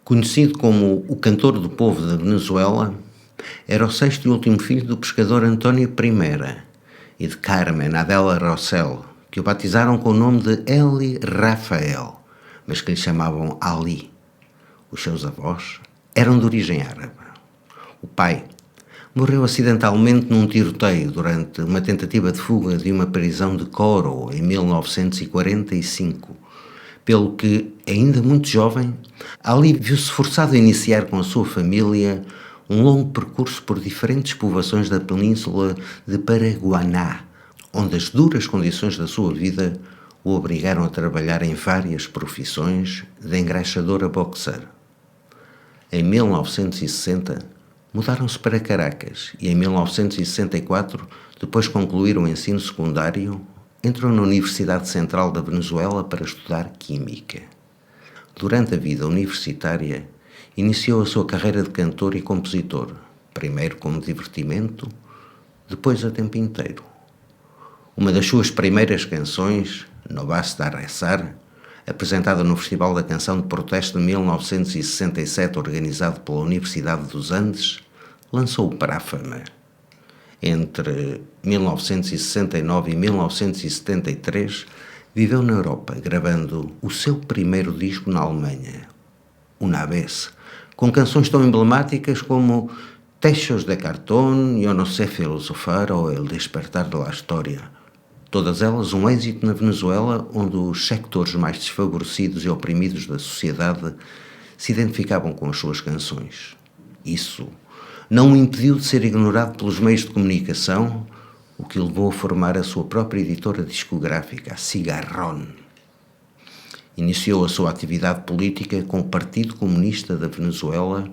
Conhecido como o cantor do povo da Venezuela, era o sexto e último filho do pescador António I e de Carmen Adela Rossell, que o batizaram com o nome de Eli Rafael, mas que lhe chamavam Ali. Os seus avós eram de origem árabe. O pai morreu acidentalmente num tiroteio durante uma tentativa de fuga de uma prisão de Coro em 1945, pelo que, ainda muito jovem, Ali viu-se forçado a iniciar com a sua família um longo percurso por diferentes povoações da península de Paraguaná, onde as duras condições da sua vida o obrigaram a trabalhar em várias profissões, de engraxador a boxer. Em 1960, mudaram-se para Caracas e em 1964, depois de concluir o ensino secundário, entrou na Universidade Central da Venezuela para estudar Química. Durante a vida universitária, iniciou a sua carreira de cantor e compositor, primeiro como divertimento, depois a tempo inteiro. Uma das suas primeiras canções, No Basta Rezar, apresentada no Festival da Canção de Protesto de 1967, organizado pela Universidade dos Andes, lançou-o para a fama. Entre 1969 e 1973, viveu na Europa, gravando o seu primeiro disco na Alemanha, Una Vez, com canções tão emblemáticas como Techos de Cartón, Eu No Sé Filosofar ou El Despertar de la História. Todas elas um êxito na Venezuela, onde os sectores mais desfavorecidos e oprimidos da sociedade se identificavam com as suas canções. Isso não o impediu de ser ignorado pelos meios de comunicação, o que o levou a formar a sua própria editora discográfica, a Cigarrón. Iniciou a sua atividade política com o Partido Comunista da Venezuela,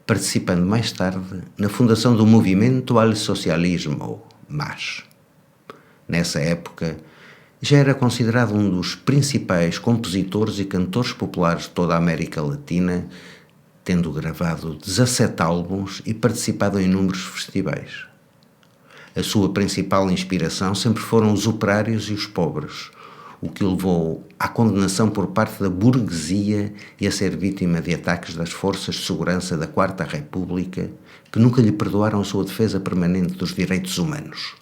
participando mais tarde na fundação do Movimento al Socialismo, MAS. Nessa época, já era considerado um dos principais compositores e cantores populares de toda a América Latina, tendo gravado 17 álbuns e participado em inúmeros festivais. A sua principal inspiração sempre foram os operários e os pobres, o que o levou à condenação por parte da burguesia e a ser vítima de ataques das forças de segurança da Quarta República, que nunca lhe perdoaram a sua defesa permanente dos direitos humanos.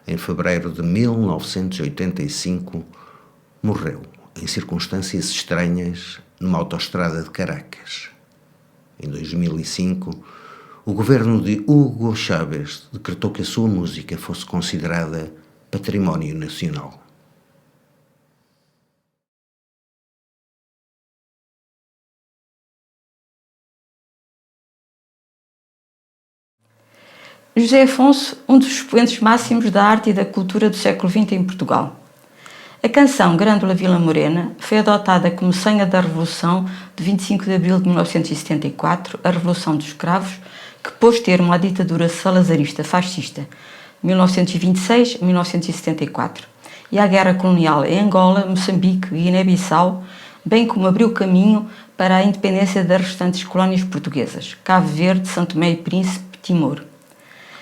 Em fevereiro de 1985, morreu, em circunstâncias estranhas, numa autoestrada de Caracas. Em 2005, o governo de Hugo Chávez decretou que a sua música fosse considerada património nacional. José Afonso, um dos expoentes máximos da arte e da cultura do século XX em Portugal. A canção Grândola Vila Morena foi adotada como senha da Revolução de 25 de abril de 1974, a Revolução dos Cravos, que pôs termo à ditadura salazarista fascista, 1926-1974, e à guerra colonial em Angola, Moçambique e Guiné-Bissau, bem como abriu caminho para a independência das restantes colónias portuguesas, Cabo Verde, São Tomé e Príncipe, Timor.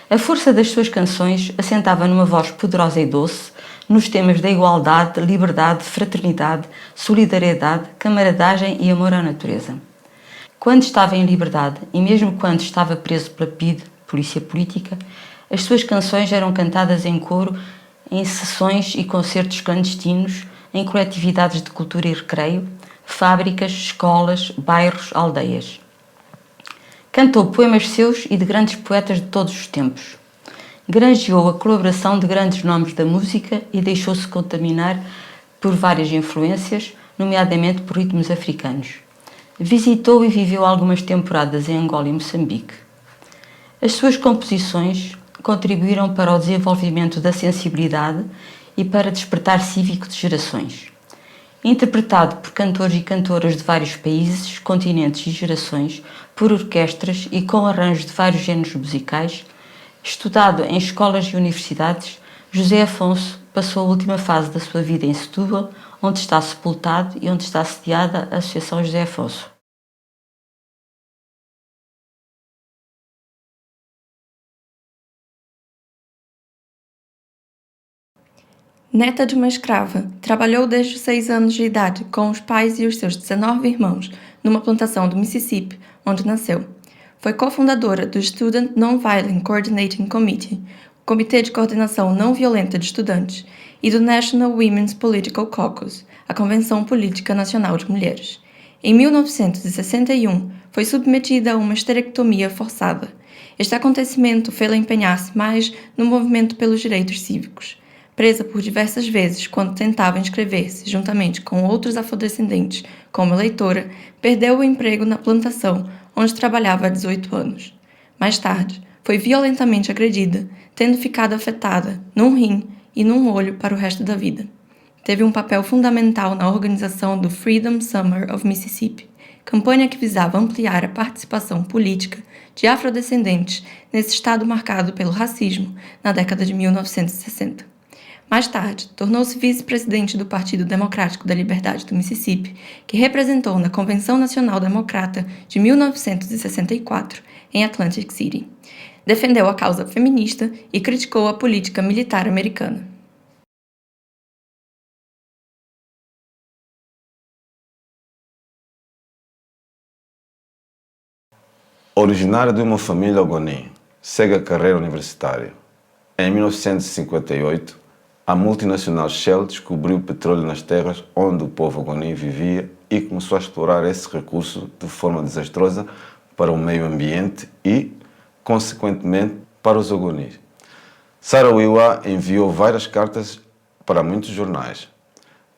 A força das suas canções assentava numa voz poderosa e doce, nos temas da igualdade, liberdade, fraternidade, solidariedade, camaradagem e amor à natureza. Quando estava em liberdade, e mesmo quando estava preso pela PIDE, Polícia Política, as suas canções eram cantadas em coro em sessões e concertos clandestinos, em coletividades de cultura e recreio, fábricas, escolas, bairros, aldeias. Cantou poemas seus e de grandes poetas de todos os tempos. Granjeou a colaboração de grandes nomes da música e deixou-se contaminar por várias influências, nomeadamente por ritmos africanos. Visitou e viveu algumas temporadas em Angola e Moçambique. As suas composições contribuíram para o desenvolvimento da sensibilidade e para despertar cívico de gerações. Interpretado por cantores e cantoras de vários países, continentes e gerações, por orquestras e com arranjos de vários géneros musicais, estudado em escolas e universidades, José Afonso passou a última fase da sua vida em Setúbal, onde está sepultado e onde está sediada a Associação José Afonso. Neta de uma escrava, trabalhou desde os 6 anos de idade com os pais e os seus 19 irmãos numa plantação do Mississippi, onde nasceu. Foi cofundadora do Student Nonviolent Coordinating Committee, o Comitê de Coordenação Não Violenta de Estudantes, e do National Women's Political Caucus, a Convenção Política Nacional de Mulheres. Em 1961, foi submetida a uma esterectomia forçada. Este acontecimento fê-la empenhar-se mais no movimento pelos direitos cívicos. Presa por diversas vezes quando tentava inscrever-se juntamente com outros afrodescendentes como eleitora, perdeu o emprego na plantação, onde trabalhava há 18 anos. Mais tarde, foi violentamente agredida, tendo ficado afetada num rim e num olho para o resto da vida. Teve um papel fundamental na organização do Freedom Summer of Mississippi, campanha que visava ampliar a participação política de afrodescendentes nesse estado marcado pelo racismo na década de 1960. Mais tarde, tornou-se vice-presidente do Partido Democrático da Liberdade do Mississippi, que representou na Convenção Nacional Democrata de 1964, em Atlantic City. Defendeu a causa feminista e criticou a política militar americana. Originária de uma família Ogoni, segue a carreira universitária. Em 1958, a multinacional Shell descobriu petróleo nas terras onde o povo Ogoni vivia e começou a explorar esse recurso de forma desastrosa para o meio ambiente e, consequentemente, para os Ogonis. Sarah Wiwa enviou várias cartas para muitos jornais.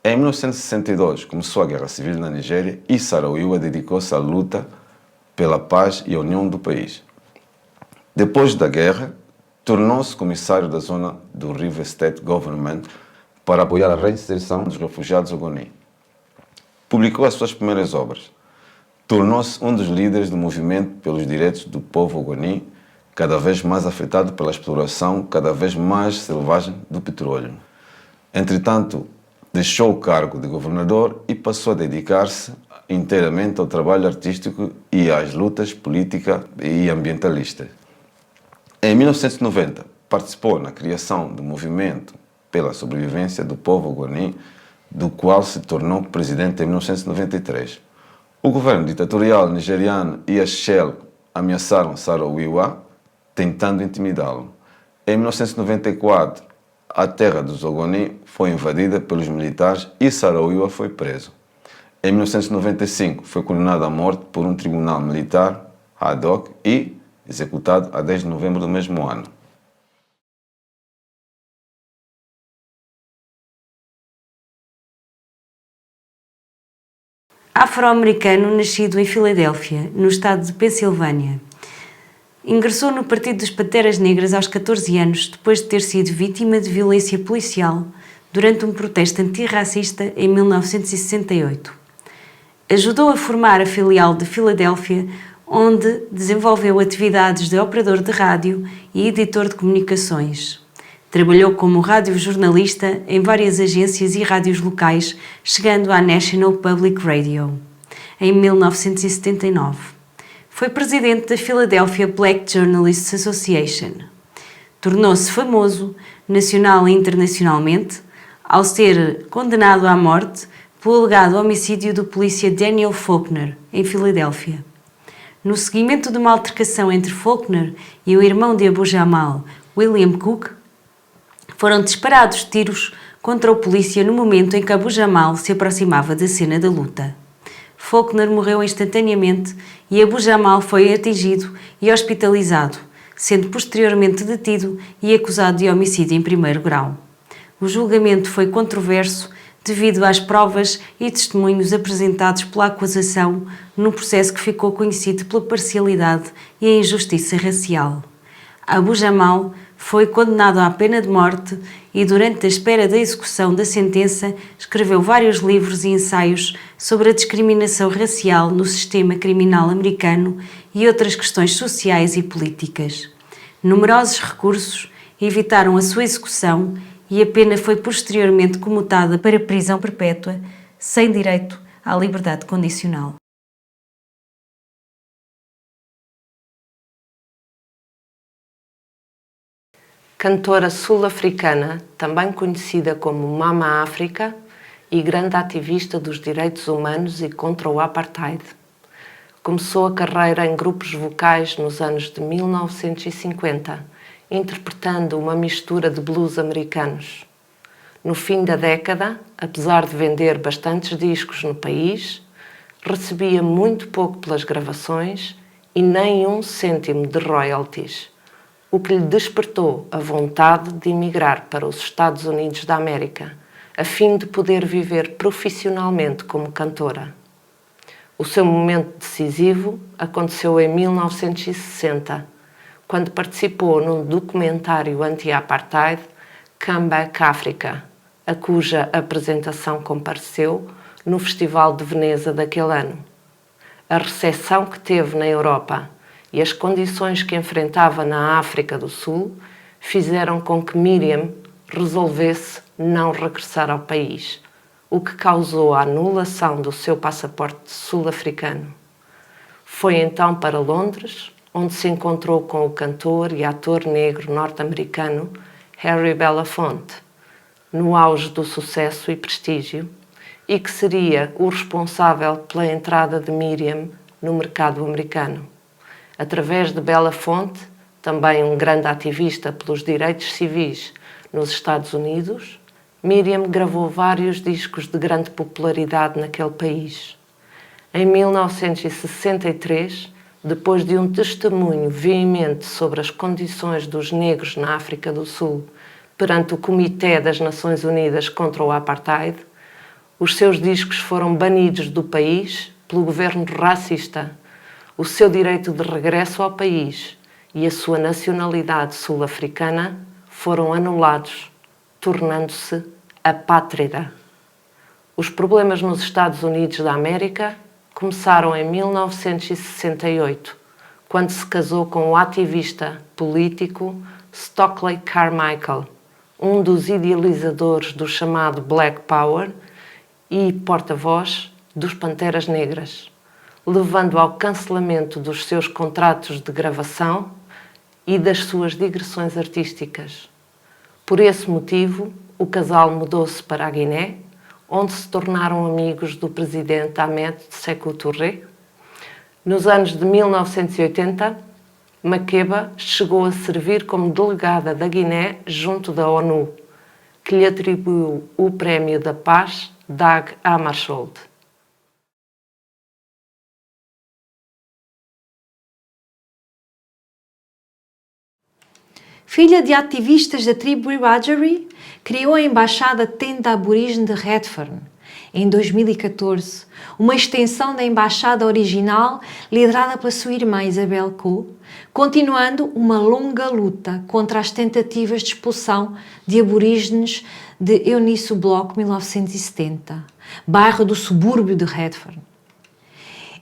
Em 1962, começou a Guerra Civil na Nigéria e Sarah Wiwa dedicou-se à luta pela paz e a união do país. Depois da guerra, tornou-se comissário da zona do River State Government para apoiar a reinserção dos refugiados Ogoni. Publicou as suas primeiras obras. Tornou-se um dos líderes do movimento pelos direitos do povo Ogoni, cada vez mais afetado pela exploração cada vez mais selvagem do petróleo. Entretanto, deixou o cargo de governador e passou a dedicar-se inteiramente ao trabalho artístico e às lutas políticas e ambientalistas. Em 1990, participou na criação do movimento pela sobrevivência do povo Ogoni, do qual se tornou presidente em 1993. O governo ditatorial nigeriano e a Shell ameaçaram Sarah Wiwa, tentando intimidá-lo. Em 1994, a terra dos Ogoni foi invadida pelos militares e Sarah Wiwa foi preso. Em 1995, foi condenado à morte por um tribunal militar ad hoc e executado a 10 de novembro do mesmo ano. Afro-americano nascido em Filadélfia, no estado de Pensilvânia. Ingressou no Partido dos Panteras Negras aos 14 anos, depois de ter sido vítima de violência policial durante um protesto antirracista em 1968. Ajudou a formar a filial de Filadélfia, onde desenvolveu atividades de operador de rádio e editor de comunicações. Trabalhou como radiojornalista em várias agências e rádios locais, chegando à National Public Radio, em 1979. Foi presidente da Philadelphia Black Journalists Association. Tornou-se famoso, nacional e internacionalmente, ao ser condenado à morte pelo alegado homicídio do polícia Daniel Faulkner, em Filadélfia. No seguimento de uma altercação entre Faulkner e o irmão de Abu Jamal, William Cook, foram disparados tiros contra o polícia no momento em que Abu Jamal se aproximava da cena da luta. Faulkner morreu instantaneamente e Abu Jamal foi atingido e hospitalizado, sendo posteriormente detido e acusado de homicídio em primeiro grau. O julgamento foi controverso devido às provas e testemunhos apresentados pela acusação num processo que ficou conhecido pela parcialidade e a injustiça racial. Abu Jamal foi condenado à pena de morte e, durante a espera da execução da sentença, escreveu vários livros e ensaios sobre a discriminação racial no sistema criminal americano e outras questões sociais e políticas. Numerosos recursos evitaram a sua execução e a pena foi posteriormente comutada para prisão perpétua, sem direito à liberdade condicional. Cantora sul-africana, também conhecida como Mama África, e grande ativista dos direitos humanos e contra o apartheid. Começou a carreira em grupos vocais nos anos de 1950, interpretando uma mistura de blues americanos. No fim da década, apesar de vender bastantes discos no país, recebia muito pouco pelas gravações e nem 1 cêntimo de royalties, o que lhe despertou a vontade de emigrar para os Estados Unidos da América, a fim de poder viver profissionalmente como cantora. O seu momento decisivo aconteceu em 1960, quando participou num documentário anti-apartheid, Come Back Africa, a cuja apresentação compareceu no Festival de Veneza daquele ano. A recepção que teve na Europa e as condições que enfrentava na África do Sul fizeram com que Miriam resolvesse não regressar ao país, o que causou a anulação do seu passaporte sul-africano. Foi então para Londres, onde se encontrou com o cantor e ator negro norte-americano Harry Belafonte, no auge do sucesso e prestígio, e que seria o responsável pela entrada de Miriam no mercado americano. Através de Belafonte, também um grande ativista pelos direitos civis nos Estados Unidos, Miriam gravou vários discos de grande popularidade naquele país. Em 1963, depois de um testemunho veemente sobre as condições dos negros na África do Sul perante o Comitê das Nações Unidas contra o Apartheid, os seus discos foram banidos do país pelo governo racista. O seu direito de regresso ao país e a sua nacionalidade sul-africana foram anulados, tornando-se apátrida. Os problemas nos Estados Unidos da América começaram em 1968, quando se casou com o ativista político Stokely Carmichael, um dos idealizadores do chamado Black Power e porta-voz dos Panteras Negras, levando ao cancelamento dos seus contratos de gravação e das suas digressões artísticas. Por esse motivo, o casal mudou-se para a Guiné, onde se tornaram amigos do presidente Ahmed Sékou Touré. Nos anos de 1980, Makeba chegou a servir como delegada da Guiné junto da ONU, que lhe atribuiu o Prémio da Paz Dag Hammarskjöld. Filha de ativistas da tribo Wiradjuri, criou a Embaixada Tenda Aborígene de Redfern. Em 2014, uma extensão da embaixada original liderada pela sua irmã Isabel Coe, continuando uma longa luta contra as tentativas de expulsão de aborígenes de Eunice Block 1970, bairro do subúrbio de Redfern.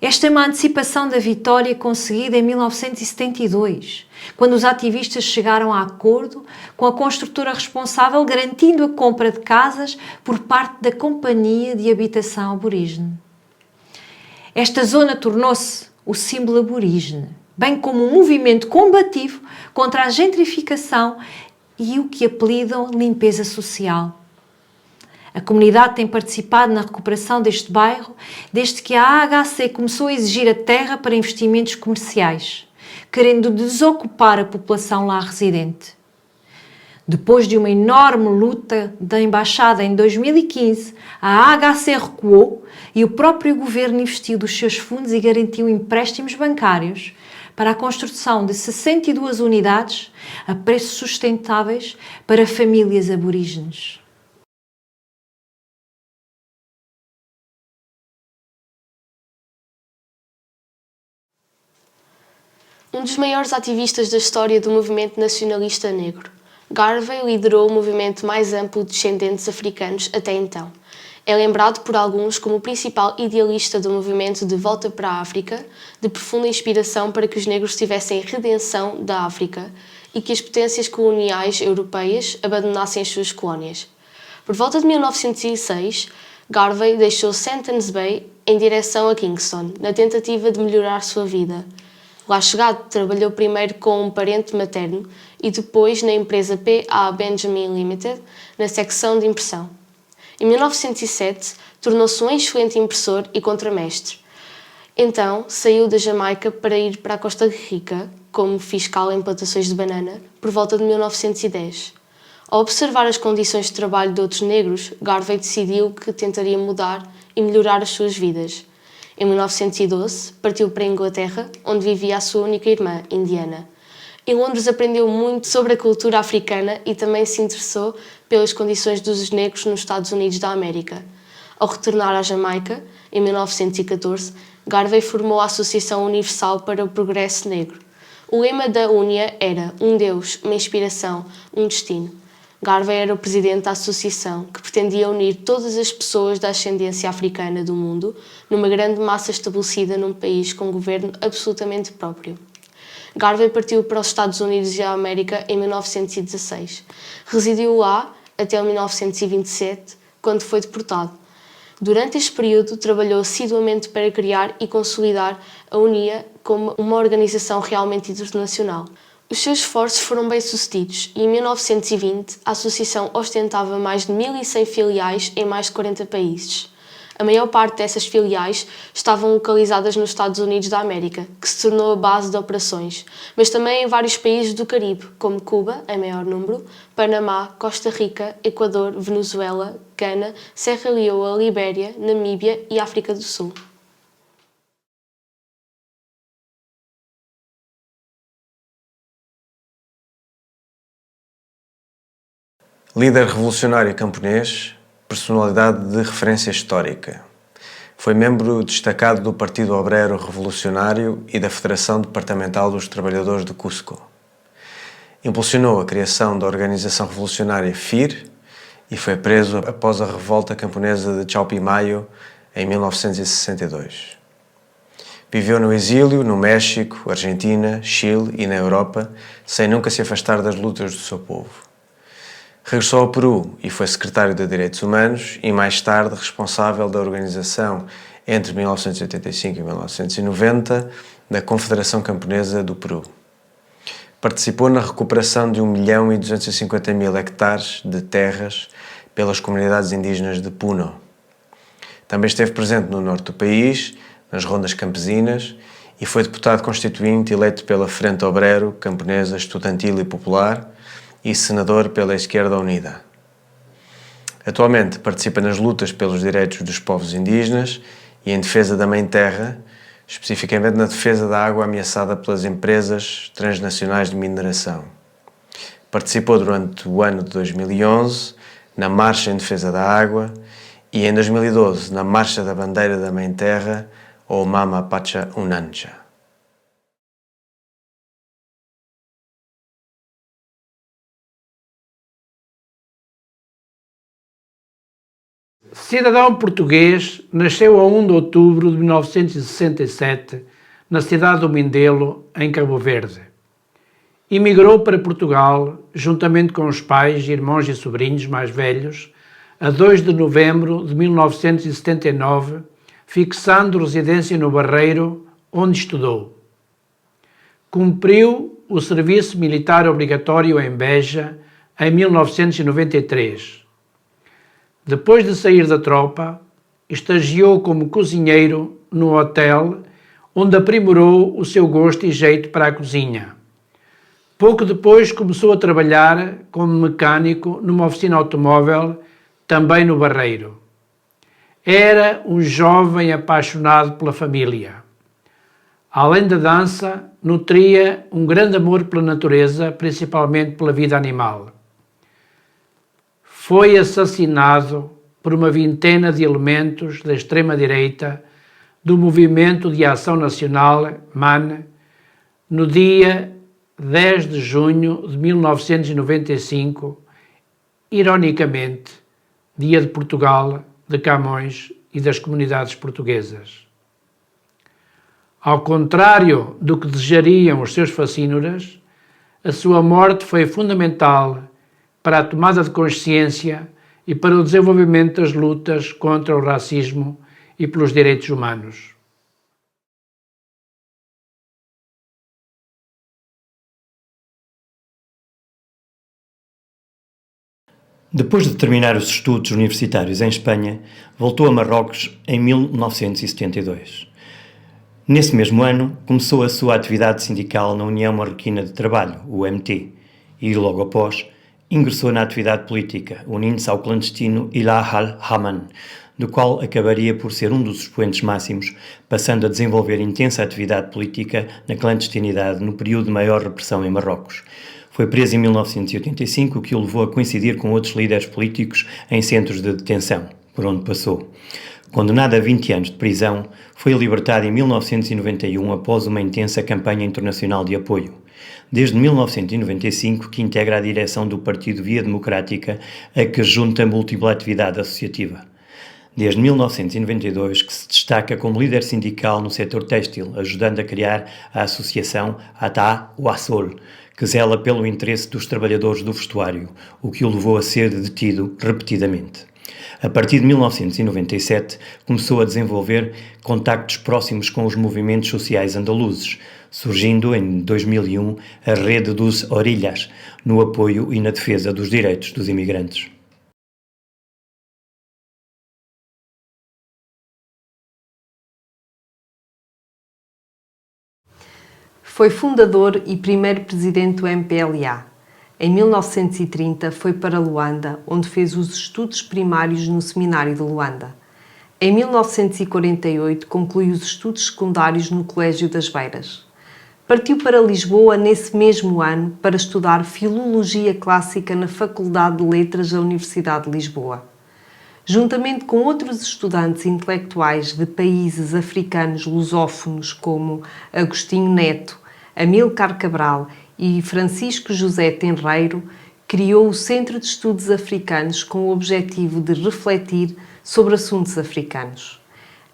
Esta é uma antecipação da vitória conseguida em 1972, quando os ativistas chegaram a acordo com a construtora responsável, garantindo a compra de casas por parte da Companhia de Habitação Aborígene. Esta zona tornou-se o símbolo aborígene, bem como um movimento combativo contra a gentrificação e o que apelidam limpeza social. A comunidade tem participado na recuperação deste bairro desde que a AHC começou a exigir a terra para investimentos comerciais, querendo desocupar a população lá residente. Depois de uma enorme luta da embaixada em 2015, a AHC recuou e o próprio governo investiu dos seus fundos e garantiu empréstimos bancários para a construção de 62 unidades a preços sustentáveis para famílias aborígenes. Um dos maiores ativistas da história do movimento nacionalista negro, Garvey liderou o movimento mais amplo de descendentes africanos até então. É lembrado por alguns como o principal idealista do movimento de volta para a África, de profunda inspiração para que os negros tivessem redenção da África e que as potências coloniais europeias abandonassem as suas colónias. Por volta de 1906, Garvey deixou Sentence Bay em direção a Kingston, na tentativa de melhorar sua vida. Lá chegado, trabalhou primeiro com um parente materno e depois na empresa P.A. Benjamin Limited, na secção de impressão. Em 1907, tornou-se um excelente impressor e contramestre Então, saiu da Jamaica para ir para a Costa Rica como fiscal em plantações de banana por volta de 1910. Ao observar as condições de trabalho de outros negros, Garvey decidiu que tentaria mudar e melhorar as suas vidas. Em 1912, partiu para a Inglaterra, onde vivia a sua única irmã, Indiana. Em Londres aprendeu muito sobre a cultura africana e também se interessou pelas condições dos negros nos Estados Unidos da América. Ao retornar à Jamaica, em 1914, Garvey formou a Associação Universal para o Progresso Negro. O lema da UNIA era "Um Deus, uma inspiração, um destino". Garvey era o presidente da associação, que pretendia unir todas as pessoas da ascendência africana do mundo numa grande massa estabelecida num país com um governo absolutamente próprio. Garvey partiu para os Estados Unidos da América em 1916. Residiu lá até 1927, quando foi deportado. Durante este período, trabalhou assiduamente para criar e consolidar a UNIA como uma organização realmente internacional. Os seus esforços foram bem-sucedidos e, em 1920, a associação ostentava mais de 1.100 filiais em mais de 40 países. A maior parte dessas filiais estavam localizadas nos Estados Unidos da América, que se tornou a base de operações, mas também em vários países do Caribe, como Cuba, em maior número, Panamá, Costa Rica, Equador, Venezuela, Gana, Serra Leoa, Libéria, Namíbia e África do Sul. Líder revolucionário camponês, personalidade de referência histórica. Foi membro destacado do Partido Obreiro Revolucionário e da Federação Departamental dos Trabalhadores de Cusco. Impulsionou a criação da organização revolucionária FIR e foi preso após a revolta camponesa de Chaupimayo em 1962. Viveu no exílio, no México, Argentina, Chile e na Europa, sem nunca se afastar das lutas do seu povo. Regressou ao Peru e foi secretário de Direitos Humanos e, mais tarde, responsável da organização, entre 1985 e 1990, da Confederação Camponesa do Peru. Participou na recuperação de 1.250.000 hectares de terras pelas comunidades indígenas de Puno. Também esteve presente no norte do país, nas rondas campesinas, e foi deputado constituinte eleito pela Frente Obrero, Camponesa, Estudantil e Popular, e senador pela Esquerda Unida. Atualmente participa nas lutas pelos direitos dos povos indígenas e em defesa da Mãe Terra, especificamente na defesa da água ameaçada pelas empresas transnacionais de mineração. Participou durante o ano de 2011 na Marcha em Defesa da Água e em 2012 na Marcha da Bandeira da Mãe Terra, ou Mama Pacha Unancha. Cidadão português, nasceu a 1 de outubro de 1967 na cidade do Mindelo, em Cabo Verde. Imigrou para Portugal, juntamente com os pais, irmãos e sobrinhos mais velhos, a 2 de novembro de 1979, fixando residência no Barreiro, onde estudou. Cumpriu o serviço militar obrigatório em Beja em 1993. Depois de sair da tropa, estagiou como cozinheiro no hotel, onde aprimorou o seu gosto e jeito para a cozinha. Pouco depois começou a trabalhar como mecânico numa oficina automóvel, também no Barreiro. Era um jovem apaixonado pela família. Além da dança, nutria um grande amor pela natureza, principalmente pela vida animal. Foi assassinado por uma vintena de elementos da extrema-direita do Movimento de Ação Nacional, MAN, no dia 10 de junho de 1995, ironicamente, dia de Portugal, de Camões e das comunidades portuguesas. Ao contrário do que desejariam os seus facínoras, a sua morte foi fundamental para a tomada de consciência e para o desenvolvimento das lutas contra o racismo e pelos direitos humanos. Depois de terminar os estudos universitários em Espanha, voltou a Marrocos em 1972. Nesse mesmo ano, começou a sua atividade sindical na União Marroquina de Trabalho, UMT, e logo após, ingressou na atividade política, unindo-se ao clandestino Ilah al-Haman, do qual acabaria por ser um dos expoentes máximos, passando a desenvolver intensa atividade política na clandestinidade no período de maior repressão em Marrocos. Foi preso em 1985, o que o levou a coincidir com outros líderes políticos em centros de detenção, por onde passou. Condenado a 20 anos de prisão, foi libertado em 1991 após uma intensa campanha internacional de apoio. Desde 1995 que integra a direção do Partido Via Democrática, a que junta a múltipla atividade associativa. Desde 1992 que se destaca como líder sindical no setor têxtil, ajudando a criar a associação Ata Wassol, que zela pelo interesse dos trabalhadores do vestuário, o que o levou a ser detido repetidamente. A partir de 1997, começou a desenvolver contactos próximos com os movimentos sociais andaluzes, surgindo em 2001 a Rede dos Orilhas, no apoio e na defesa dos direitos dos imigrantes. Foi fundador e primeiro presidente do MPLA. Em 1930 foi para Luanda, onde fez os estudos primários no Seminário de Luanda. Em 1948 concluiu os estudos secundários no Colégio das Beiras. Partiu para Lisboa nesse mesmo ano para estudar Filologia Clássica na Faculdade de Letras da Universidade de Lisboa. Juntamente com outros estudantes intelectuais de países africanos lusófonos como Agostinho Neto, Amílcar Cabral e Francisco José Tenreiro, criou o Centro de Estudos Africanos com o objetivo de refletir sobre assuntos africanos.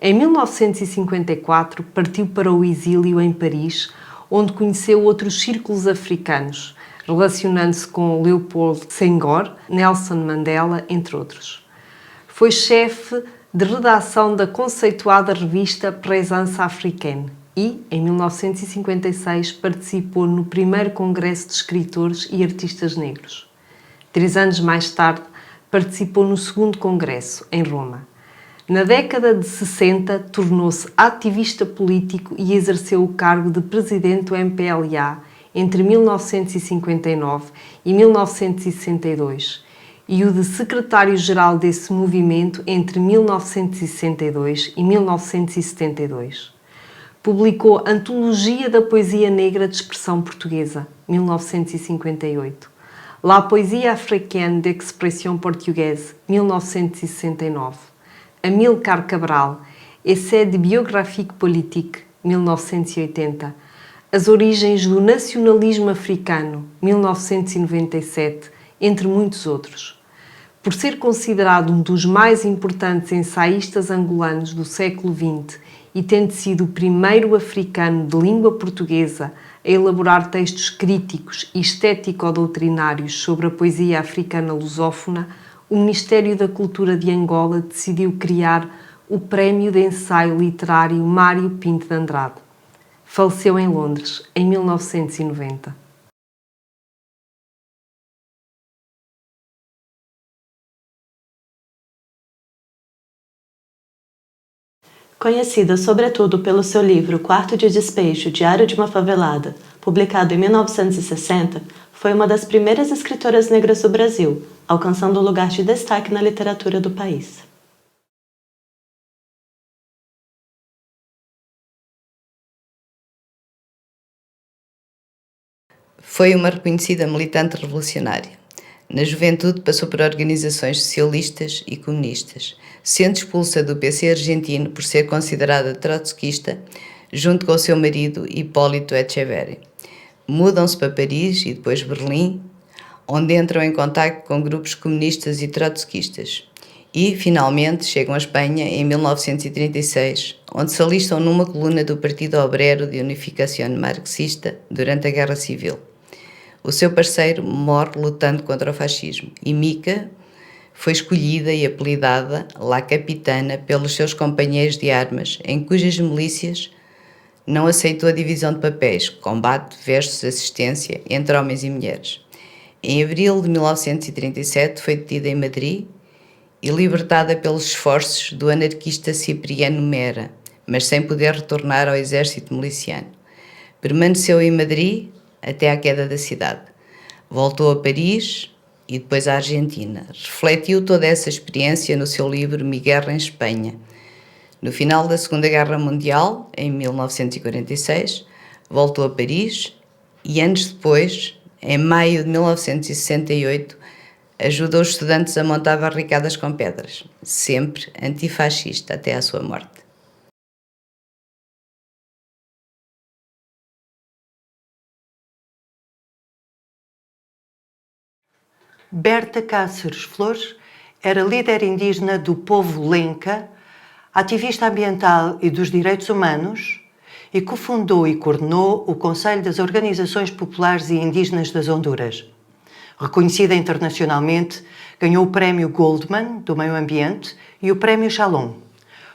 Em 1954 partiu para o exílio em Paris, onde conheceu outros círculos africanos, relacionando-se com Leopold Senghor, Nelson Mandela, entre outros. Foi chefe de redação da conceituada revista Présence Africaine e, em 1956, participou no primeiro Congresso de Escritores e Artistas Negros. 3 anos mais tarde, participou no segundo Congresso, em Roma. Na década de 60, tornou-se ativista político e exerceu o cargo de presidente do MPLA entre 1959 e 1962 e o de secretário-geral desse movimento entre 1962 e 1972. Publicou Antologia da Poesia Negra de Expressão Portuguesa, 1958. La Poésie Africaine d'Expression Portugaise, 1969. Amílcar Cabral, Essai de Biographique Politique, 1980. As Origens do Nacionalismo Africano, 1997, entre muitos outros. Por ser considerado um dos mais importantes ensaístas angolanos do século XX e tendo sido o primeiro africano de língua portuguesa a elaborar textos críticos e estético-doutrinários sobre a poesia africana lusófona, o Ministério da Cultura de Angola decidiu criar o Prémio de Ensaio Literário Mário Pinto de Andrade. Faleceu em Londres, em 1990. Conhecida sobretudo pelo seu livro Quarto de Despejo, Diário de uma Favelada, publicado em 1960, foi uma das primeiras escritoras negras do Brasil, alcançando um lugar de destaque na literatura do país. Foi uma reconhecida militante revolucionária. Na juventude passou por organizações socialistas e comunistas, sendo expulsa do PC argentino por ser considerada trotskista, junto com o seu marido Hipólito Echeverri. Mudam-se para Paris e depois Berlim, onde entram em contacto com grupos comunistas e trotskistas. E, finalmente, chegam à Espanha em 1936, onde se alistam numa coluna do Partido Obrero de Unificação Marxista durante a Guerra Civil. O seu parceiro morre lutando contra o fascismo e Mica foi escolhida e apelidada La Capitana pelos seus companheiros de armas, em cujas milícias não aceitou a divisão de papéis, combate versus assistência entre homens e mulheres. Em abril de 1937 foi detida em Madrid e libertada pelos esforços do anarquista Cipriano Mera, mas sem poder retornar ao exército miliciano. Permaneceu em Madrid até à queda da cidade. Voltou a Paris e depois à Argentina. Refletiu toda essa experiência no seu livro Mi Guerra em Espanha. No final da Segunda Guerra Mundial, em 1946, voltou a Paris e anos depois, em maio de 1968, ajudou os estudantes a montar barricadas com pedras, sempre antifascista até à sua morte. Berta Cáceres Flores era líder indígena do povo Lenca, ativista ambiental e dos direitos humanos e cofundou e coordenou o Conselho das Organizações Populares e Indígenas das Honduras. Reconhecida internacionalmente, ganhou o Prémio Goldman do Meio Ambiente e o Prémio Shalom.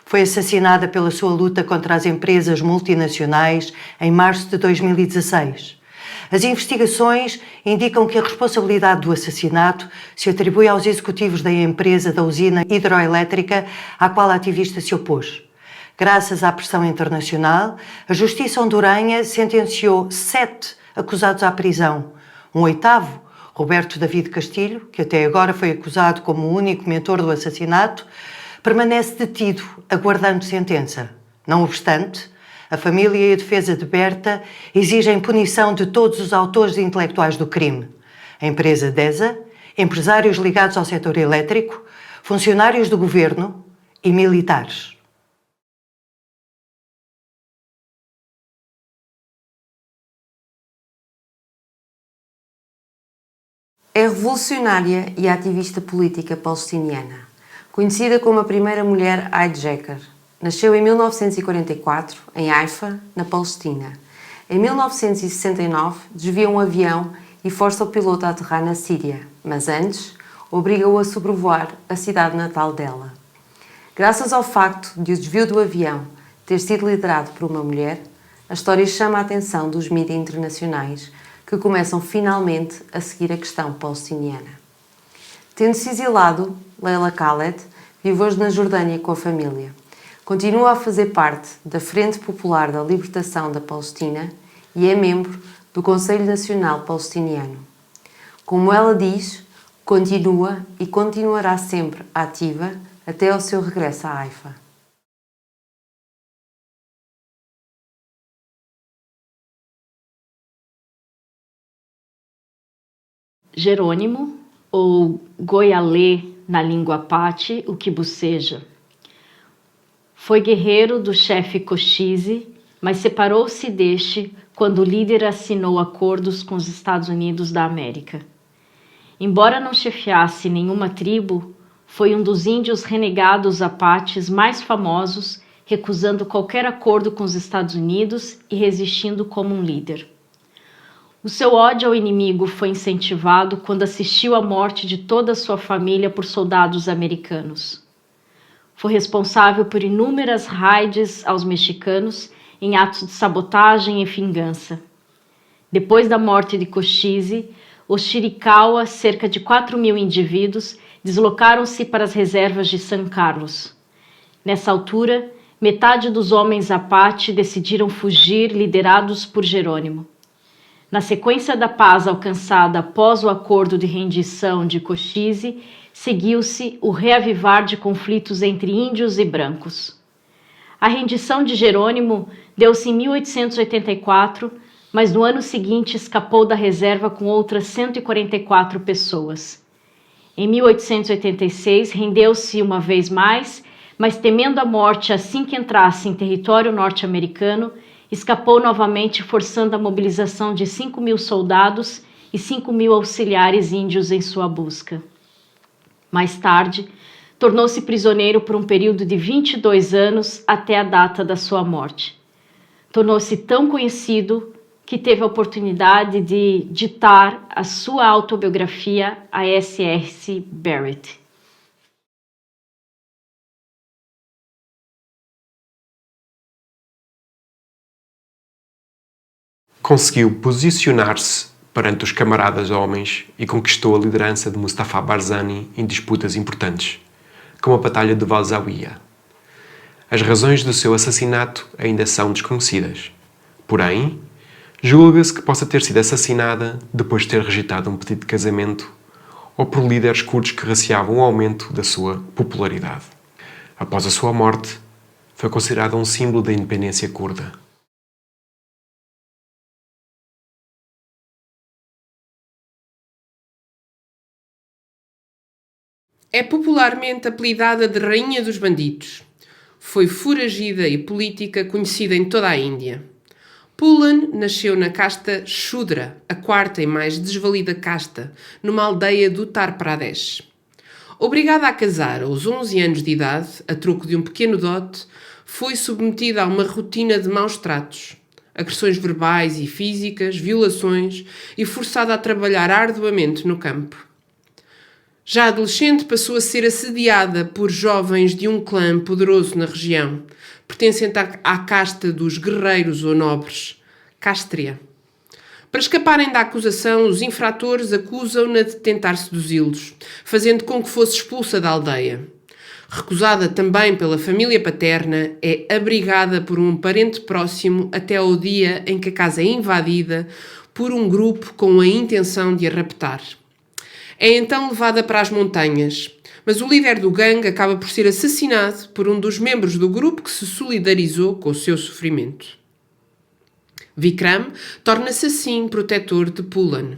Foi assassinada pela sua luta contra as empresas multinacionais em março de 2016. As investigações indicam que a responsabilidade do assassinato se atribui aos executivos da empresa da usina hidroelétrica à qual a ativista se opôs. Graças à pressão internacional, a justiça honduranha sentenciou 7 acusados à prisão. Um 8º, Roberto David Castilho, que até agora foi acusado como o único mentor do assassinato, permanece detido, aguardando sentença. Não obstante, a família e a defesa de Berta exigem punição de todos os autores intelectuais do crime. A empresa DESA, empresários ligados ao setor elétrico, funcionários do governo e militares. É revolucionária e ativista política palestiniana, conhecida como a primeira mulher hijacker. Nasceu em 1944, em Haifa, na Palestina. Em 1969, desvia um avião e força o piloto a aterrar na Síria, mas antes, obriga-o a sobrevoar a cidade natal dela. Graças ao facto de o desvio do avião ter sido liderado por uma mulher, a história chama a atenção dos mídias internacionais que começam finalmente a seguir a questão palestiniana. Tendo-se exilado, Leila Khaled vive hoje na Jordânia com a família. Continua a fazer parte da Frente Popular da Libertação da Palestina e é membro do Conselho Nacional Palestiniano. Como ela diz, continua e continuará sempre ativa até ao seu regresso a Haifa. Jerônimo, ou Goialê na língua Apache, o que boceja. Foi guerreiro do chefe Cochise, mas separou-se deste quando o líder assinou acordos com os Estados Unidos da América. Embora não chefiasse nenhuma tribo, foi um dos índios renegados apaches mais famosos, recusando qualquer acordo com os Estados Unidos e resistindo como um líder. O seu ódio ao inimigo foi incentivado quando assistiu à morte de toda a sua família por soldados americanos. Foi responsável por inúmeras raids aos mexicanos em atos de sabotagem e vingança. Depois da morte de Cochise, os Chiricahua, cerca de 4.000 indivíduos, deslocaram-se para as reservas de San Carlos. Nessa altura, metade dos homens Apache decidiram fugir, liderados por Jerônimo. Na sequência da paz alcançada após o acordo de rendição de Cochise, seguiu-se o reavivar de conflitos entre índios e brancos. A rendição de Jerônimo deu-se em 1884, mas no ano seguinte escapou da reserva com outras 144 pessoas. Em 1886, rendeu-se uma vez mais, mas temendo a morte assim que entrasse em território norte-americano, escapou novamente, forçando a mobilização de 5.000 soldados e 5.000 auxiliares índios em sua busca. Mais tarde, tornou-se prisioneiro por um período de 22 anos até a data da sua morte. Tornou-se tão conhecido que teve a oportunidade de ditar a sua autobiografia a S.S. Barrett. Conseguiu posicionar-se perante os camaradas homens e conquistou a liderança de Mustafa Barzani em disputas importantes, como a Batalha de Valzawiya. As razões do seu assassinato ainda são desconhecidas. Porém, julga-se que possa ter sido assassinada depois de ter rejeitado um pedido de casamento ou por líderes curdos que receavam o aumento da sua popularidade. Após a sua morte, foi considerada um símbolo da independência curda. É popularmente apelidada de Rainha dos Bandidos. Foi foragida e política conhecida em toda a Índia. Poolen nasceu na casta Shudra, a quarta e mais desvalida casta, numa aldeia do Uttar Pradesh. Obrigada a casar aos 11 anos de idade, a troco de um pequeno dote, foi submetida a uma rotina de maus tratos, agressões verbais e físicas, violações e forçada a trabalhar arduamente no campo. Já adolescente, passou a ser assediada por jovens de um clã poderoso na região, pertencente à casta dos guerreiros ou nobres, Kshatriya. Para escaparem da acusação, os infratores acusam-na de tentar seduzi-los, fazendo com que fosse expulsa da aldeia. Recusada também pela família paterna, é abrigada por um parente próximo até ao dia em que a casa é invadida por um grupo com a intenção de a raptar. É então levada para as montanhas, mas o líder do gangue acaba por ser assassinado por um dos membros do grupo que se solidarizou com o seu sofrimento. Vikram torna-se assim protetor de Poolen.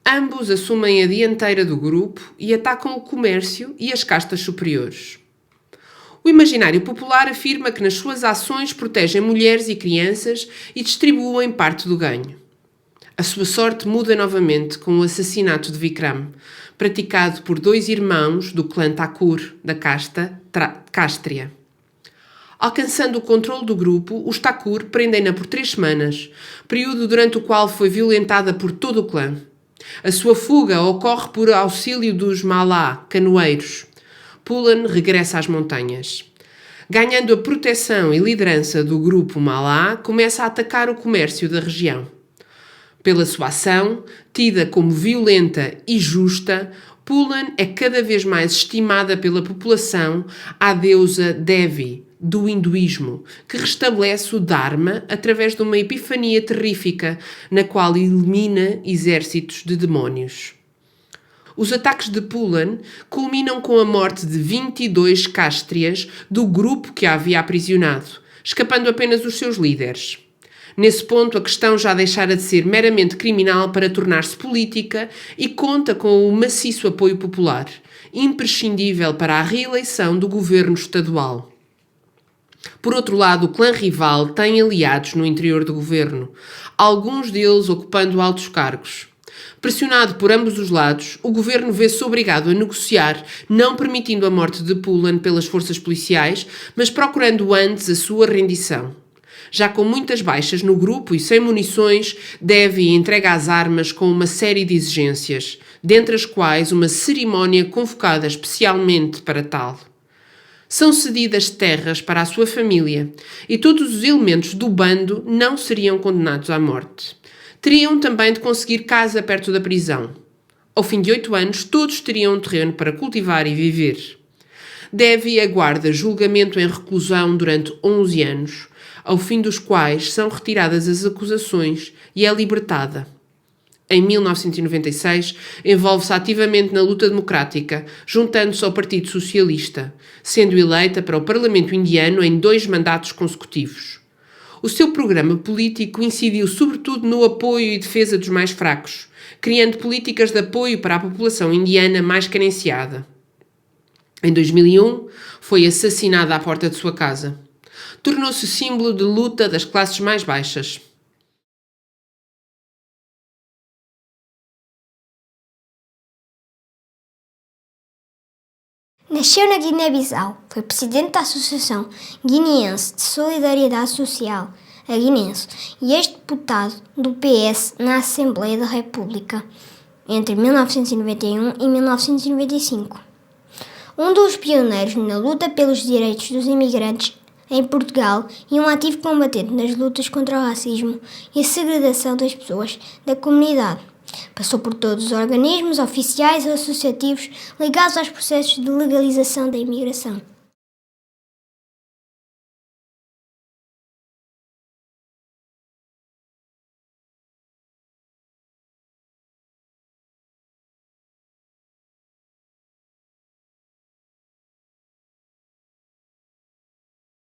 Ambos assumem a dianteira do grupo e atacam o comércio e as castas superiores. O imaginário popular afirma que nas suas ações protegem mulheres e crianças e distribuem parte do ganho. A sua sorte muda novamente com o assassinato de Vikram, praticado por 2 irmãos do clã Thakur, da casta Kshatriya. Alcançando o controle do grupo, os Thakur prendem-na por 3 semanas, período durante o qual foi violentada por todo o clã. A sua fuga ocorre por auxílio dos Malá, canoeiros. Poolen regressa às montanhas. Ganhando a proteção e liderança do grupo Malá, começa a atacar o comércio da região. Pela sua ação, tida como violenta e justa, Poolen é cada vez mais estimada pela população à deusa Devi, do hinduísmo, que restabelece o Dharma através de uma epifania terrífica, na qual elimina exércitos de demónios. Os ataques de Poolen culminam com a morte de 22 Kshatriyas do grupo que a havia aprisionado, escapando apenas os seus líderes. Nesse ponto, a questão já deixara de ser meramente criminal para tornar-se política e conta com o maciço apoio popular, imprescindível para a reeleição do governo estadual. Por outro lado, o clã rival tem aliados no interior do governo, alguns deles ocupando altos cargos. Pressionado por ambos os lados, o governo vê-se obrigado a negociar, não permitindo a morte de Poolen pelas forças policiais, mas procurando antes a sua rendição. Já com muitas baixas no grupo e sem munições, Devi entrega as armas com uma série de exigências, dentre as quais uma cerimónia convocada especialmente para tal. São cedidas terras para a sua família e todos os elementos do bando não seriam condenados à morte. Teriam também de conseguir casa perto da prisão. Ao fim de 8 anos, todos teriam um terreno para cultivar e viver. Devi aguarda julgamento em reclusão durante 11 anos, ao fim dos quais são retiradas as acusações e é libertada. Em 1996, envolve-se ativamente na luta democrática, juntando-se ao Partido Socialista, sendo eleita para o Parlamento indiano em 2 mandatos consecutivos. O seu programa político incidiu sobretudo no apoio e defesa dos mais fracos, criando políticas de apoio para a população indiana mais carenciada. Em 2001, foi assassinada à porta de sua casa. Tornou-se símbolo de luta das classes mais baixas. Nasceu na Guiné-Bissau, foi presidente da Associação Guineense de Solidariedade Social, a Guinense, e ex-deputado do PS na Assembleia da República, entre 1991 e 1995. Um dos pioneiros na luta pelos direitos dos imigrantes em Portugal e um ativo combatente nas lutas contra o racismo e a segregação das pessoas da comunidade. Passou por todos os organismos oficiais ou associativos ligados aos processos de legalização da imigração.